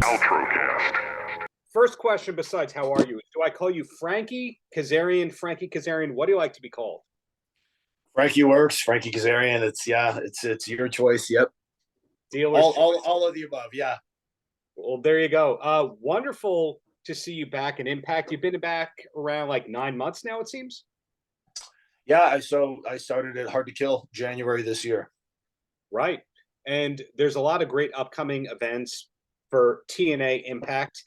Paltrocast. First question besides how are you? Do I call you Frankie Kazarian? Frankie Kazarian? What do you like to be called? Frankie works. Frankie Kazarian. It's your choice. Yep. Dealer's All of the above. Yeah. Well, there you go. Wonderful to see you back in Impact. You've been back around like 9 months now, it seems. Yeah. So I started at Hard to Kill January this year. Right. And there's a lot of great upcoming events for TNA Impact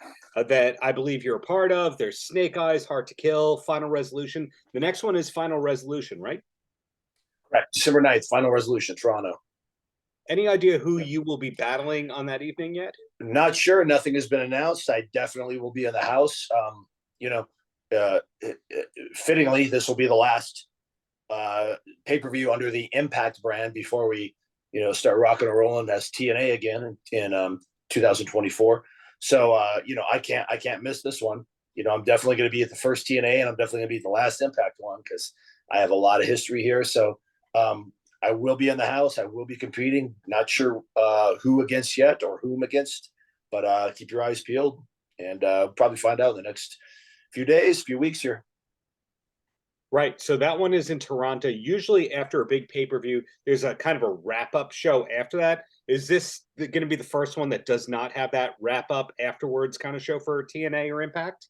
that I believe you're a part of. There's Snake Eyes, Hard to Kill, Final Resolution. The next one is Final Resolution, right? Correct. December 9th, Final Resolution, Toronto. Any idea who you will be battling on that evening yet? Not sure. Nothing has been announced. I definitely will be in the house. Fittingly, this will be the last pay-per-view under the Impact brand before we, start rocking and rolling as TNA again in 2024. So, I can't miss this one. I'm definitely going to be at the first TNA, and I'm definitely going to be at the last Impact one because I have a lot of history here. So, I will be in the house. I will be competing. Not sure who against yet or whom against, but keep your eyes peeled and probably find out in the next few days, few weeks here. Right. So that one is in Toronto. Usually after a big pay-per-view, there's a kind of a wrap-up show after that. Is this going to be the first one that does not have that wrap-up afterwards kind of show for TNA or Impact?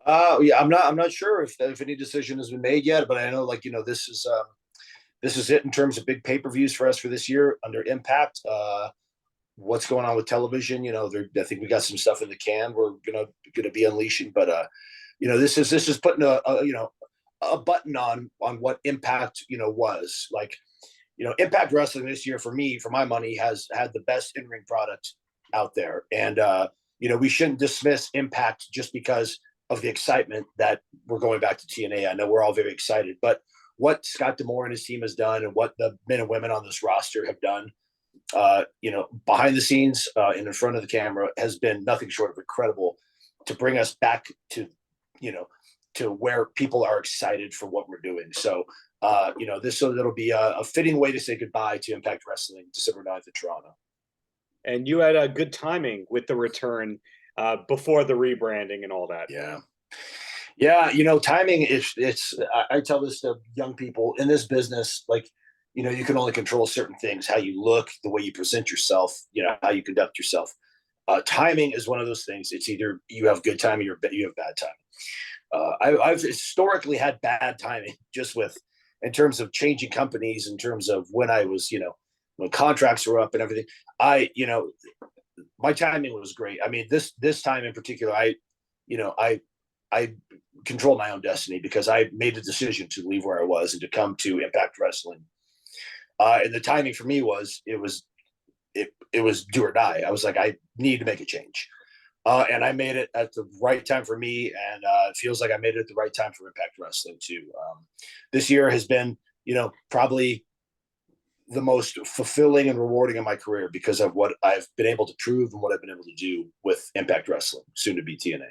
Yeah, I'm not sure if any decision has been made yet, but I know this is it in terms of big pay-per-views for us for this year under Impact. What's going on with television? I think we got some stuff in the can. We're gonna be unleashing, but this is putting a button on what Impact was like. Impact Wrestling this year for me, for my money, has had the best in-ring product out there, and we shouldn't dismiss Impact just because of the excitement that we're going back to TNA. I know we're all very excited, but what Scott D'Amore and his team has done and what the men and women on this roster have done, behind the scenes and in front of the camera has been nothing short of incredible to bring us back to where people are excited for what we're doing. So, it'll be a fitting way to say goodbye to Impact Wrestling December 9th in Toronto. And you had a good timing with the return before the rebranding and all that. Yeah. Timing I tell this to young people in this business, you can only control certain things, how you look, the way you present yourself, how you conduct yourself. Timing is one of those things. It's either you have good timing or you have bad timing. I've historically had bad timing just in terms of changing companies, in terms of when I was, when contracts were up and everything. My timing was great. I mean, this time in particular, I controlled my own destiny because I made a decision to leave where I was and to come to Impact Wrestling. And the timing for me was it was do or die. I was like, I need to make a change. And I made it at the right time for me. And it feels like I made it at the right time for Impact Wrestling too. This year has been, probably the most fulfilling and rewarding in my career because of what I've been able to prove and what I've been able to do with Impact Wrestling, soon to be TNA.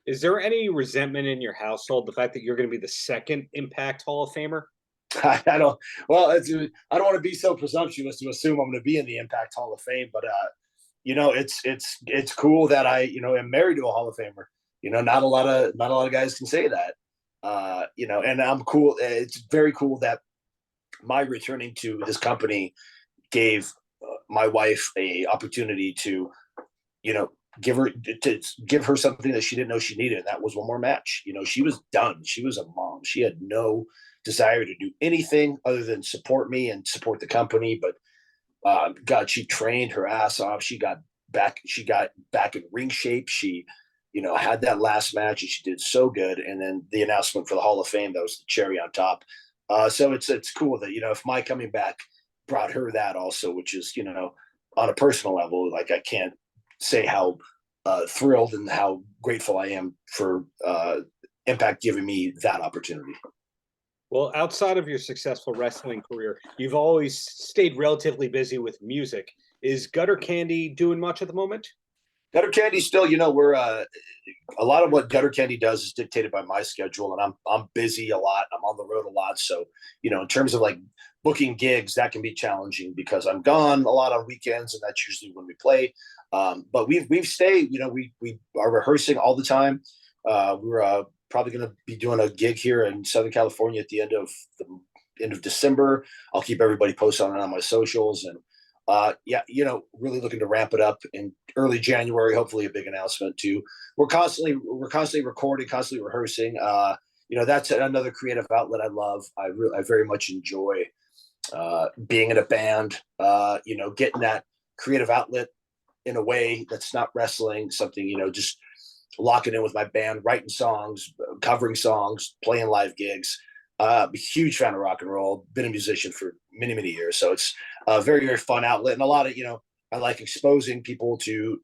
Is there any resentment in your household, the fact that you're going to be the second Impact Hall of Famer? I don't want to be so presumptuous to assume I'm going to be in the Impact Hall of Fame, but it's cool that I am married to a Hall of Famer. Not a lot of guys can say that. And I'm cool. It's very cool that my returning to his company gave my wife a opportunity to, give her something that she didn't know she needed. And that was one more match. She was done. She was a mom. She had no desire to do anything other than support me and support the company. But God, she trained her ass off. She got back in ring shape. She, had that last match and she did so good. And then the announcement for the Hall of Fame, that was the cherry on top. So it's cool that, if my coming back brought her that also, which is, on a personal level, like I can't say how thrilled and how grateful I am for Impact giving me that opportunity. Well, outside of your successful wrestling career, you've always stayed relatively busy with music. Is Gutter Candy doing much at the moment? Gutter Candy still, we're a lot of what Gutter Candy does is dictated by my schedule, and I'm busy a lot. I'm on the road a lot, so in terms of like booking gigs, that can be challenging because I'm gone a lot on weekends, and that's usually when we play. But we've stayed, we are rehearsing all the time. We're probably going to be doing a gig here in Southern California at the end of December. I'll keep everybody posted on it on my socials, and really looking to ramp it up in early January. Hopefully, a big announcement too. We're constantly recording, constantly rehearsing. That's another creative outlet I love. I very much enjoy being in a band. Getting that creative outlet in a way that's not wrestling, something, just locking in with my band, writing songs, covering songs, playing live gigs. I'm a huge fan of rock and roll, been a musician for many, many years. So it's a very, very fun outlet. And a lot of, I like exposing people to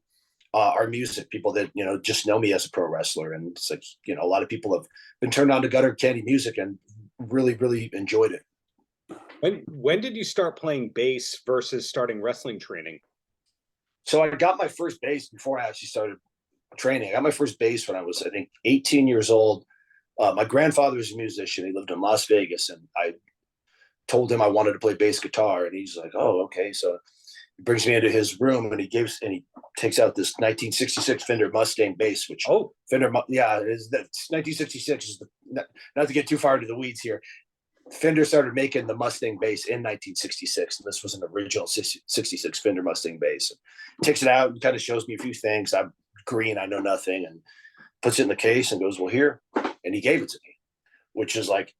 our music, people that, just know me as a pro wrestler. And it's like, a lot of people have been turned on to Gutter Candy music and really, really enjoyed it. When did you start playing bass versus starting wrestling training? So I got my first bass before I actually started training. I got my first bass when I was, I think, 18 years old. My grandfather was a musician. He lived in Las Vegas, and I told him I wanted to play bass guitar, and he's like, "Oh, okay." So he brings me into his room, and he takes out this 1966 Fender Mustang bass, which Fender, is that 1966 is not to get too far into the weeds here. Fender started making the Mustang bass in 1966, and this was an original 66 Fender Mustang bass. Takes it out and kind of shows me a few things. I'm green, I know nothing, and puts it in the case and goes, "Well, here," and he gave it to me, which is like,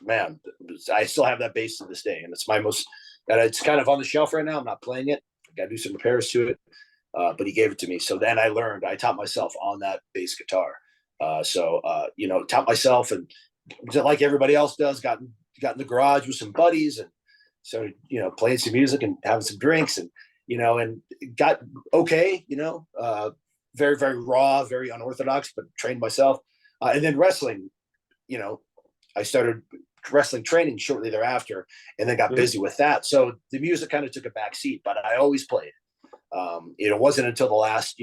man, I still have that bass to this day, and it's kind of on the shelf right now. I'm not playing it. I got to do some repairs to it, but he gave it to me. So then I taught myself on that bass guitar. Taught myself, and like everybody else does, got in the garage with some buddies and started, playing some music and having some drinks, and got okay, very, very raw, very unorthodox, but trained myself. And then wrestling, I started wrestling training shortly thereafter, and then got busy with that. So the music kind of took a back seat, but I always played. It wasn't until the last,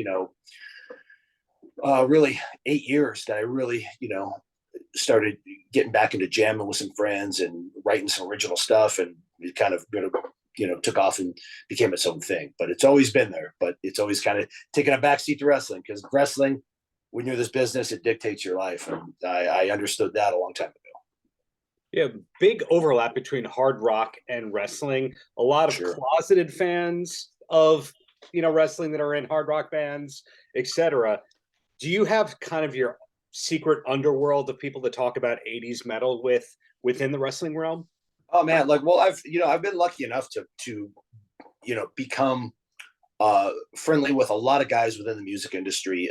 really 8 years that I really, started getting back into jamming with some friends and writing some original stuff, and it kind of, took off and became its own thing. But it's always been there, but it's always kind of taken a backseat to wrestling, because wrestling, when you're this business, it dictates your life. And I understood that a long time ago. Yeah, big overlap between hard rock and wrestling. A lot of closeted fans of, wrestling that are in hard rock bands, etc. Do you have kind of your secret underworld of people that talk about 80s metal within the wrestling realm? Oh man, I've been lucky enough to become friendly with a lot of guys within the music industry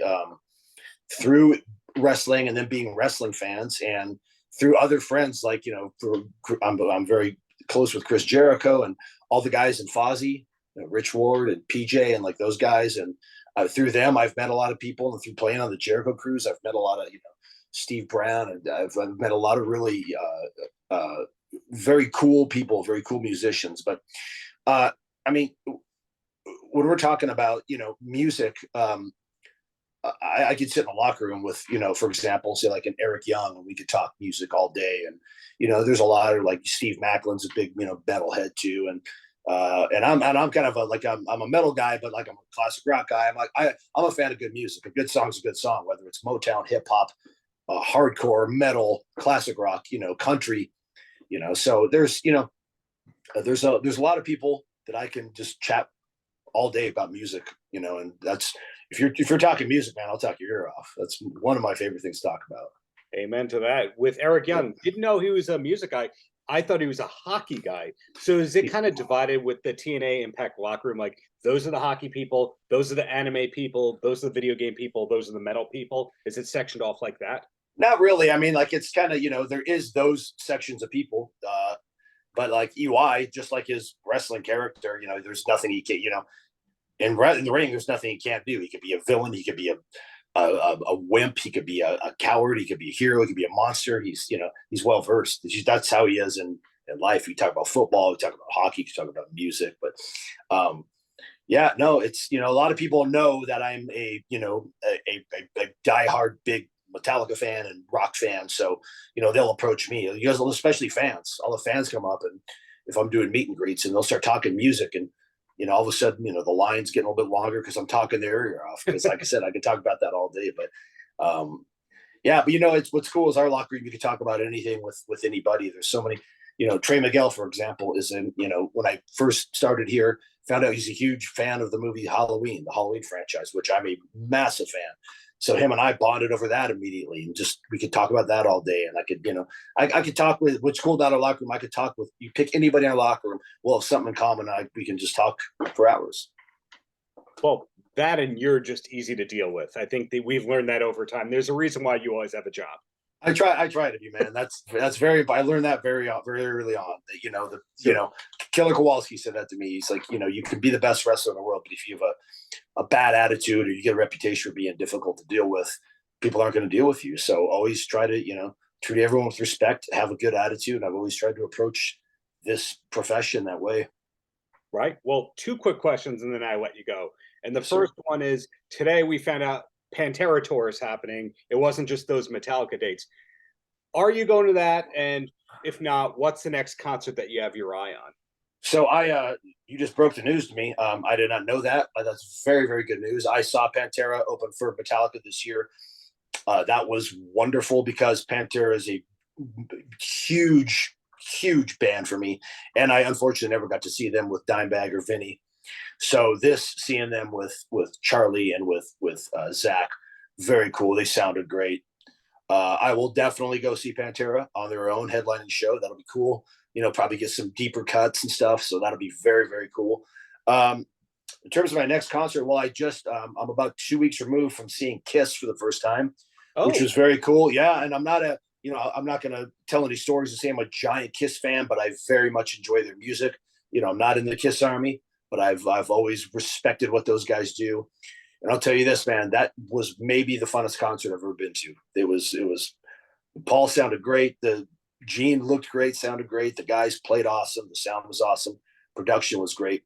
through wrestling, and then being wrestling fans, and through other friends like, I'm very close with Chris Jericho and all the guys in Fozzy, Rich Ward and PJ and like those guys, and through them I've met a lot of people, and through playing on the Jericho cruise I've met a lot of Steve Brown, and I've met a lot of really very cool people, very cool musicians. But when we're talking about music, I could sit in a locker room with for example, say like an Eric Young, and we could talk music all day. And there's a lot of like Steve Macklin's a big metalhead too, and I'm kind of I'm a metal guy, but like I'm a classic rock guy. I'm a fan of good music. A good song's a good song, whether it's Motown, hip hop, hardcore, metal, classic rock, country. So there's a lot of people that I can just chat all day about music, and that's, if you're talking music, man, I'll talk your ear off. That's one of my favorite things to talk about. Amen to that. With Eric Young, didn't know he was a music guy. I thought he was a hockey guy. So is it kind of divided with the TNA Impact locker room? Like, those are the hockey people, those are the anime people, those are the video game people, those are the metal people? Is it sectioned off like that? Not really. I mean, like, it's kind of, there is those sections of people, but like EY, just like his wrestling character, there's nothing he can, in the ring, there's nothing he can't do. He could be a villain, he could be a wimp, he could be a coward, he could be a hero, he could be a monster. He's well versed. That's how he is in life. We talk about football, we talk about hockey, we talk about music, but it's a lot of people know that I'm a diehard big Metallica fan and rock fan. So they'll approach me, especially fans. All the fans come up, and if I'm doing meet and greets, and they'll start talking music, and all of a sudden, the line's getting a little bit longer because I'm talking their ear off. Because, like I said, I could talk about that all day. But yeah, but it's what's cool is our locker room. You can talk about anything with anybody. There's so many. Trey Miguel, for example, is in. When I first started here, found out he's a huge fan of the movie Halloween, the Halloween franchise, which I'm a massive fan. So him and I bonded over that immediately, and just we could talk about that all day. And I could, I could talk with what's cool about our locker room. I could talk with you. Pick anybody in our locker room. We'll have something in common. We can just talk for hours. Well, that and you're just easy to deal with. I think that we've learned that over time. There's a reason why you always have a job. I try to be, man. That's very. I learned that very early on. That Killer Kowalski said that to me. He's like, you can be the best wrestler in the world, but if you have a bad attitude or you get a reputation for being difficult to deal with, people aren't going to deal with you. So always try to treat everyone with respect, have a good attitude. I've always tried to approach this profession that way. Right. Well, 2 quick questions, and then I let you go. And the first one is, today we found out Pantera tour is happening. It wasn't just those Metallica dates. Are you going to that? And if not, what's the next concert that you have your eye on? So you just broke the news to me. I did not know that. That's very, very good news. I saw Pantera open for Metallica this year. That was wonderful because Pantera is a huge, huge band for me. And I unfortunately never got to see them with Dimebag or Vinny. So seeing them with Charlie and with Zach, very cool. They sounded great. I will definitely go see Pantera on their own headlining show. That'll be cool. Probably get some deeper cuts and stuff. So that'll be very, very cool. In terms of my next concert, well, I'm about 2 weeks removed from seeing Kiss for the first time, which was very cool. Yeah. And I'm not going to tell any stories to say I'm a giant Kiss fan, but I very much enjoy their music. I'm not in the Kiss army, but I've always respected what those guys do. And I'll tell you this, man, that was maybe the funnest concert I've ever been to. It was Paul sounded great. The Gene looked great, sounded great. The guys played awesome. The sound was awesome. Production was great.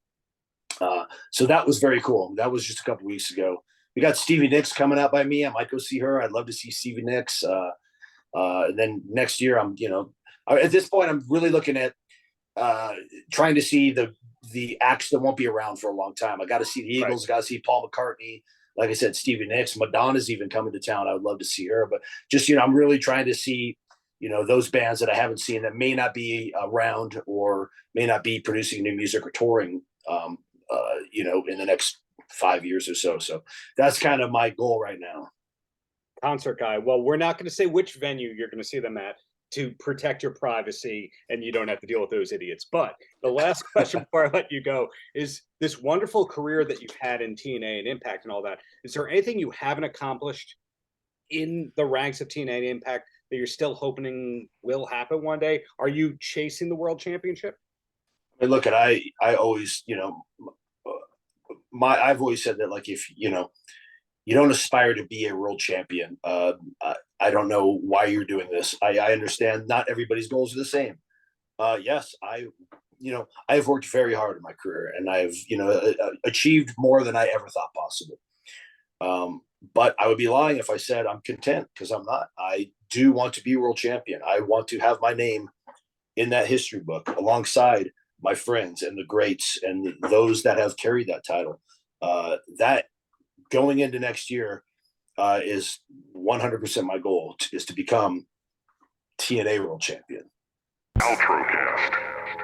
So that was very cool. That was just a couple weeks ago. We got Stevie Nicks coming out by me. I might go see her. I'd love to see Stevie Nicks. And then next year, at this point, I'm really looking at trying to see the acts that won't be around for a long time. I got to see the Eagles, got to see Paul McCartney. Like I said, Stevie Nicks, Madonna's even coming to town. I would love to see her, but just, I'm really trying to see, those bands that I haven't seen that may not be around or may not be producing new music or touring, in the next 5 years or so. So that's kind of my goal right now. Concert guy. Well, we're not going to say which venue you're going to see them at to protect your privacy and you don't have to deal with those idiots. But the last question before I let you go is this wonderful career that you've had in TNA and Impact and all that. Is there anything you haven't accomplished in the ranks of TNA and Impact that you're still hoping will happen one day? Are you chasing the world championship? I mean, look, I always, I've always said that, like, if, you don't aspire to be a world champion. I don't know why you're doing this. I understand not everybody's goals are the same. Yes, I've worked very hard in my career and I've, achieved more than I ever thought possible. But I would be lying if I said I'm content, because I'm not. I do want to be world champion. I want to have my name in that history book alongside my friends and the greats and those that have carried that title. That going into next year is 100% my goal is to become TNA World Champion. Paltrocast.